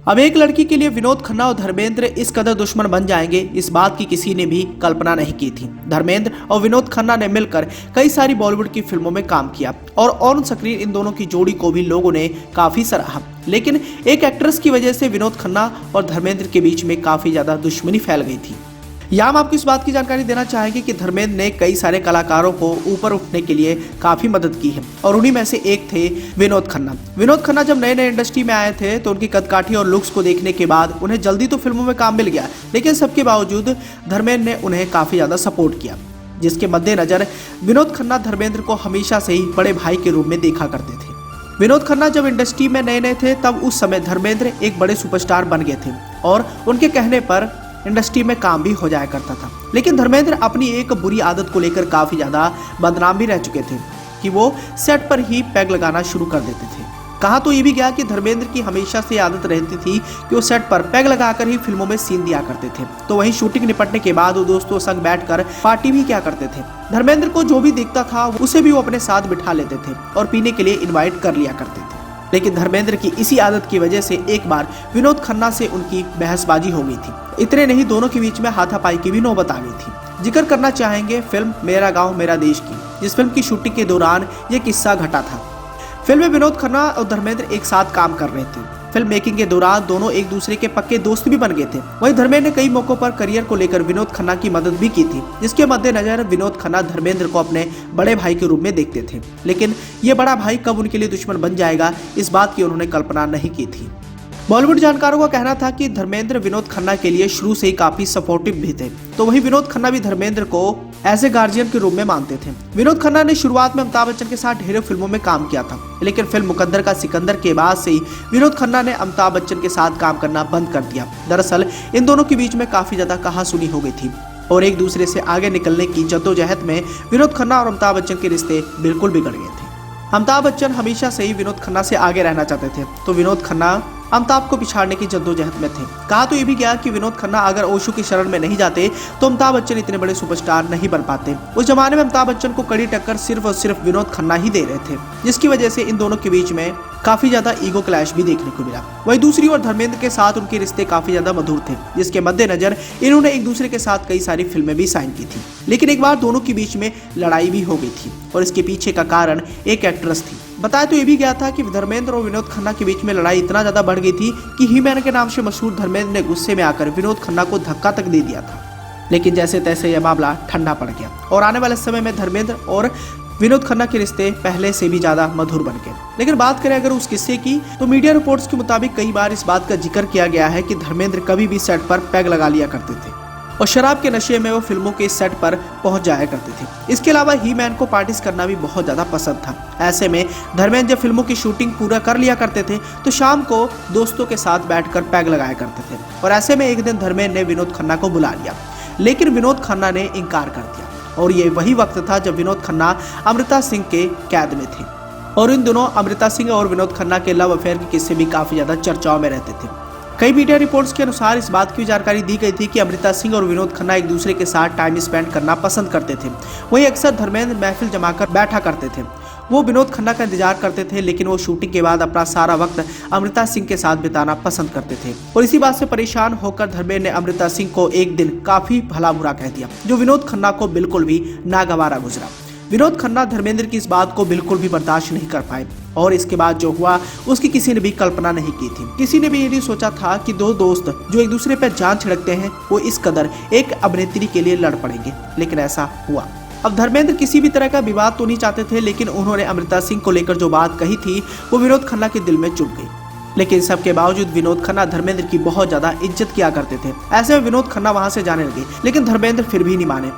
अब एक लड़की के लिए विनोद खन्ना और धर्मेंद्र इस कदर दुश्मन बन जाएंगे, इस बात की किसी ने भी कल्पना नहीं की थी। धर्मेंद्र और विनोद खन्ना ने मिलकर कई सारी बॉलीवुड की फिल्मों में काम किया और ऑन स्क्रीन इन दोनों की जोड़ी को भी लोगों ने काफी सराहा। लेकिन एक एक्ट्रेस की वजह से विनोद खन्ना और धर्मेंद्र के बीच में काफी ज्यादा दुश्मनी फैल गई थी। यहाँ हम आपको इस बात की जानकारी देना चाहेंगे कि धर्मेंद्र ने कई सारे कलाकारों को ऊपर उठने के लिए काफी मदद की है और उन्हीं में से एक थे विनोद खन्ना। विनोद खन्ना जब नए नए इंडस्ट्री में आए थे तो उनकी कदकाठी और लुक्स को देखने के बाद उन्हें जल्दी तो फिल्मों में काम मिल गया, लेकिन सबके बावजूद धर्मेंद्र ने उन्हें काफी ज्यादा सपोर्ट किया, जिसके मद्देनजर विनोद खन्ना धर्मेंद्र को हमेशा से ही बड़े भाई के रूप में देखा करते थे। विनोद खन्ना जब इंडस्ट्री में नए नए थे तब उस समय धर्मेंद्र एक बड़े सुपरस्टार बन गए थे और उनके कहने पर इंडस्ट्री में काम भी हो जाया करता था। लेकिन धर्मेंद्र अपनी एक बुरी आदत को लेकर काफी ज्यादा बदनाम भी रह चुके थे कि वो सेट पर ही पैग लगाना शुरू कर देते थे। कहा तो ये भी गया कि धर्मेंद्र की हमेशा से आदत रहती थी कि वो सेट पर पैग लगाकर ही फिल्मों में सीन दिया करते थे, तो वहीं शूटिंग निपटने के बाद वो दोस्तों संग बैठकर पार्टी भी किया करते थे। धर्मेंद्र को जो भी दिखता था उसे भी वो अपने साथ बिठा लेते थे और पीने के लिए इन्वाइट कर लिया करते थे। लेकिन धर्मेंद्र की इसी आदत की वजह से एक बार विनोद खन्ना से उनकी बहसबाजी हो गई थी। इतने नहीं, दोनों के बीच में हाथापाई की भी नौबत आ गई थी। जिक्र करना चाहेंगे फिल्म मेरा गांव मेरा देश की, जिस फिल्म की शूटिंग के दौरान ये किस्सा घटा था। फिल्म में विनोद खन्ना और धर्मेंद्र एक साथ काम कर रहे थे। फिल्म मेकिंग के दौरान दोनों एक दूसरे के पक्के दोस्त भी बन गए थे। वहीं धर्मेंद्र ने कई मौकों पर करियर को लेकर विनोद खन्ना की मदद भी की थी, जिसके मद्देनजर विनोद खन्ना धर्मेंद्र को अपने बड़े भाई के रूप में देखते थे। लेकिन ये बड़ा भाई कब उनके लिए दुश्मन बन जाएगा, इस बात की उन्होंने कल्पना नहीं की थी। बॉलीवुड जानकारों का कहना था कि धर्मेंद्र विनोद खन्ना के लिए शुरू से ही काफी सपोर्टिव भी थे, तो वहीं विनोद खन्ना भी धर्मेंद्र को एज ए गार्जियन के रूप में मानते थे। विनोद खन्ना ने शुरुआत में अमिताभ बच्चन के साथ ढेरों फिल्मों में काम किया था, लेकिन फिल्म मुकद्दर का सिकंदर के बाद से ही विनोद खन्ना ने अमिताभ बच्चन के साथ काम करना बंद कर दिया। दरअसल इन दोनों के बीच में काफी ज्यादा कहासुनी हो गई थी और एक दूसरे से आगे निकलने की जद्दोजहद में विनोद खन्ना और अमिताभ बच्चन के रिश्ते बिल्कुल बिगड़ गए थे। अमिताभ बच्चन हमेशा से ही विनोद खन्ना से आगे रहना चाहते थे, तो विनोद खन्ना अमिताभ को पिछाड़ने की जद्दोजहद में थे। कहा तो ये भी गया कि विनोद खन्ना अगर ओशो की शरण में नहीं जाते तो अमिताभ बच्चन इतने बड़े सुपरस्टार नहीं बन पाते। उस जमाने में अमिताभ बच्चन को कड़ी टक्कर सिर्फ और सिर्फ विनोद खन्ना ही दे रहे थे, जिसकी वजह से इन दोनों के बीच में काफी ज्यादा ईगो क्लैश भी देखने को मिला। वहीं दूसरी ओर धर्मेंद्र के साथ उनके रिश्ते काफी ज्यादा मधुर थे, जिसके मद्देनजर इन्होंने एक दूसरे के साथ कई सारी फिल्में भी साइन की थी। लेकिन एक बार दोनों के बीच में लड़ाई भी हो गई थी और इसके पीछे का कारण एक एक्ट्रेस थी। बताया तो ये भी गया था कि धर्मेंद्र और विनोद खन्ना के बीच में लड़ाई इतना ज्यादा बढ़ गई थी कि ही-मैन के नाम से मशहूर धर्मेंद्र ने गुस्से में आकर विनोद खन्ना को धक्का तक दे दिया था। लेकिन जैसे तैसे यह मामला ठंडा पड़ गया और आने वाले समय में धर्मेंद्र और विनोद खन्ना के रिश्ते पहले से भी ज्यादा मधुर बन गए। लेकिन बात करें अगर उस किस्से की, तो मीडिया रिपोर्ट्स के मुताबिक कई बार इस बात का जिक्र किया गया है कि धर्मेंद्र कभी भी सेट पर पैग लगा लिया करते थे और शराब के नशे में वो फिल्मों के सेट पर पहुंच जाया करते थे। इसके अलावा ही-मैन को पार्टीज करना भी बहुत ज्यादा पसंद था। ऐसे में धर्मेंद्र जब फिल्मों की शूटिंग पूरा कर लिया करते थे तो शाम को दोस्तों के साथ बैठकर पैग लगाया करते थे और ऐसे में एक दिन धर्मेंद्र ने विनोद खन्ना को बुला लिया, लेकिन विनोद खन्ना ने इनकार कर दिया और ये वही वक्त था जब विनोद खन्ना अमृता सिंह के कैद में थे और इन दोनों अमृता सिंह और विनोद खन्ना के लव अफेयर के किस्से भी काफी ज्यादा चर्चाओं में रहते थे। कई मीडिया रिपोर्ट्स के अनुसार इस बात की जानकारी दी गई थी कि अमृता सिंह और विनोद खन्ना एक दूसरे के साथ टाइम स्पेंड करना पसंद करते थे। वहीं अक्सर धर्मेंद्र महफिल जमाकर बैठा करते थे। वो विनोद खन्ना का इंतजार करते थे, लेकिन वो शूटिंग के बाद अपना सारा वक्त अमृता सिंह के साथ बिताना पसंद करते थे और इसी बात से परेशान होकर धर्मेंद्र ने अमृता सिंह को एक दिन काफी भला बुरा कह दिया, जो विनोद खन्ना को बिल्कुल भी नागवारा गुजरा। विनोद खन्ना धर्मेंद्र की इस बात को बिल्कुल भी बर्दाश्त नहीं कर पाए और इसके बाद जो हुआ उसकी किसी ने भी कल्पना नहीं की थी। किसी ने भी ये नहीं सोचा था कि दो दोस्त जो एक दूसरे पर जान छिड़कते हैं वो इस कदर एक अभिनेत्री के लिए लड़ पड़ेंगे, लेकिन ऐसा हुआ। अब धर्मेंद्र किसी भी तरह का विवाद तो नहीं चाहते थे, लेकिन उन्होंने अमृता सिंह को लेकर जो बात कही थी वो विनोद खन्ना के दिल में चुभ गई। लेकिन सबके बावजूद विनोद खन्ना धर्मेंद्र की बहुत ज्यादा इज्जत किया करते थे। ऐसे में विनोद खन्ना वहां से जाने लगे, लेकिन धर्मेंद्र फिर भी नहीं माने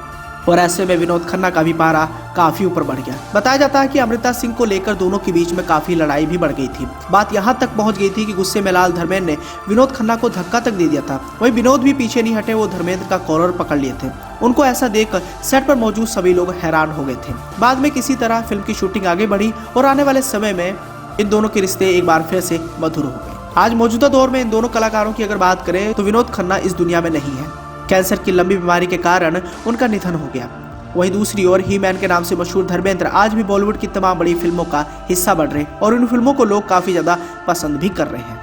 और ऐसे में विनोद खन्ना का भी पारा काफी ऊपर बढ़ गया। बताया जाता है कि अमृता सिंह को लेकर दोनों के बीच में काफी लड़ाई भी बढ़ गई थी। बात यहाँ तक पहुँच गई थी कि गुस्से में लाल धर्मेंद्र ने विनोद खन्ना को धक्का तक दे दिया था। वहीं विनोद भी पीछे नहीं हटे, वो धर्मेंद्र का कॉलर पकड़ लिए थे। उनको ऐसा देख सेट पर मौजूद सभी लोग हैरान हो गए थे। बाद में किसी तरह फिल्म की शूटिंग आगे बढ़ी और आने वाले समय में इन दोनों के रिश्ते एक बार फिर से मधुर हो गए। आज मौजूदा दौर में इन दोनों कलाकारों की अगर बात करें तो विनोद खन्ना इस दुनिया में नहीं है। कैंसर की लंबी बीमारी के कारण उनका निधन हो गया। वहीं दूसरी ओर ही-मैन के नाम से मशहूर धर्मेंद्र आज भी बॉलीवुड की तमाम बड़ी फिल्मों का हिस्सा बन रहे और उन फिल्मों को लोग काफी ज्यादा पसंद भी कर रहे हैं।